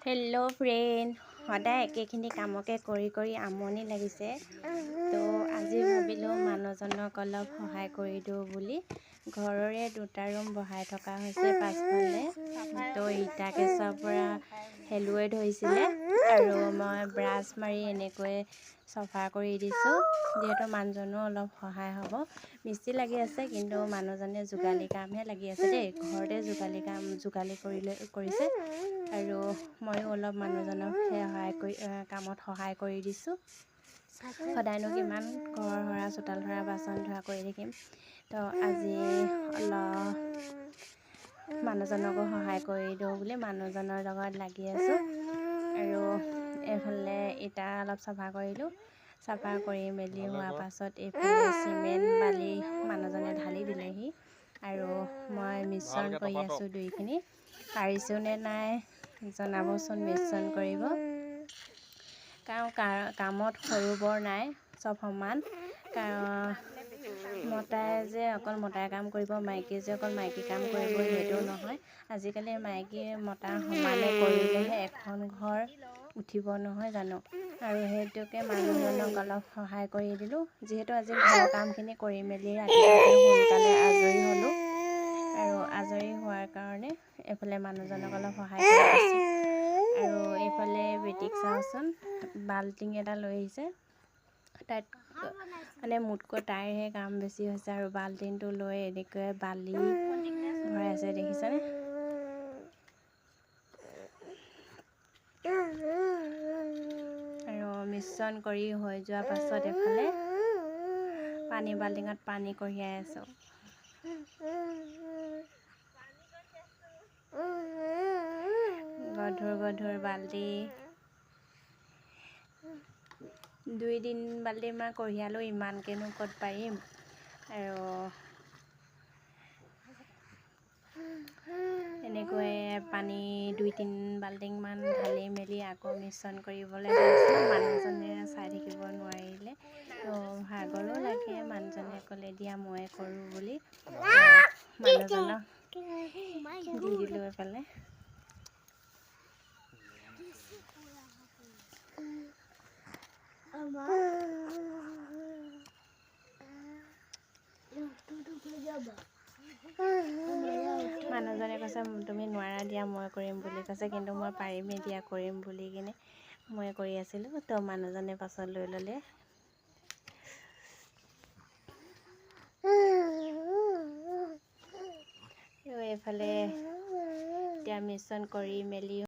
Hello' friend, সদায় একেখিনি কামকে কৰি আমনি লাগিছে। তো আজি ভাবিলোঁ মানুহজনক অলপ সহায় কৰি দিওঁ বুলি ঘৰৰে দুটা ৰুম বহাই থকা হৈছে পাছফালে। তো ইটা কেঁচৰ পৰা শেলুৱে ধৰিছিলে আৰু মই ব্ৰাছ মাৰি এনেকৈ চফা কৰি দিছোঁ, যিহেতু মানুহজনো অলপ সহায় হ'ব। মিস্ত্ৰী লাগি আছে, কিন্তু মানুহজনে যোগালী কামহে লাগি আছে দেই। ঘৰতে যোগালী কৰিছে আৰু ময়ো অলপ মানুহজনক কামত সহায় কৰি দিছোঁ। সদায়নো কিমান ঘৰ সৰা চোতাল সৰা বাচন ধোৱা কৰি থাকিম। তো আজি অলপ মানুহজনকো সহায় কৰি দিওঁ বুলি মানুহজনৰ লগত লাগি আছোঁ। আৰু এইফালে ইটা অলপ চাফা কৰিলোঁ। চাফা কৰি মেলি হোৱাৰ পাছত এইফালে চিমেণ্ট বালি মানুহজনে ঢালি দিলেহি আৰু মই মিশ্ৰণ কৰি আছোঁ দুইখিনি। পাৰিছোঁ নে নাই জনাবচোন, মিশ্ৰণ কৰিব। কাৰণ কামত সৰু বৰ নাই, চব সমান। কাৰণ মতাই যে অকল মতাই কাম কৰিব, মাইকীয়ে যে অকল মাইকী কাম কৰিব, সেইটো নহয়। আজিকালি মাইকী মতা সমানে কৰিলেহে এখন ঘৰ উঠিব, নহয় জানো। আৰু সেইটোকে মানুহজনক অলপ সহায় কৰি দিলোঁ। যিহেতু আজি ঘৰৰ কামখিনি কৰি মেলি ৰাতিপুৱাতে সোনকালে আজৰি হ'লোঁ আৰু আজৰি হোৱাৰ কাৰণে এইফালে মানুহজনক অলপ সহায় কৰি দিছোঁ। আৰু এইফালে বেটিক চাওঁচোন, বাল্টিং এটা লৈ আহিছে। তাত মানে মোতকৈ তাইৰহে কাম বেছি হৈছে আৰু বাল্টিংটো লৈ এনেকৈ বালি ভৰাই আছে, দেখিছেনে। আৰু মিশ্ৰণ কৰি হৈ যোৱাৰ পাছত এফালে পানী বাল্টিঙত পানী কঢ়িয়াই আছোঁ। গধুৰ বাল্টি 2-3 বাল্টিমান কঢ়িয়ালোঁ, ইমানকেনো ক'ত পাৰিম। আৰু এনেকৈ পানী 2-3 বাল্টিংমান ঢালি মেলি আকৌ মিশ্ৰণ কৰিবলৈ লৈছোঁ। মানুহজনে চাই থাকিব নোৱাৰিলে, তো ভাগৰো লাগে। মানুহজনে ক'লে দিয়া ময়ে কৰোঁ বুলি মানুহজনক দি দিলোঁ এইফালে। মানুহজনে কৈছে তুমি নোৱাৰা দিয়া, মই কৰিম বুলি কৈছে, কিন্তু মই পাৰিমেই দিয়া, কৰিম বুলি কিনে মই কৰি আছিলোঁ। তো মানুহজনে পাছত লৈ ল'লে। এইফালে এতিয়া মিশ্ৰণ কৰি মেলি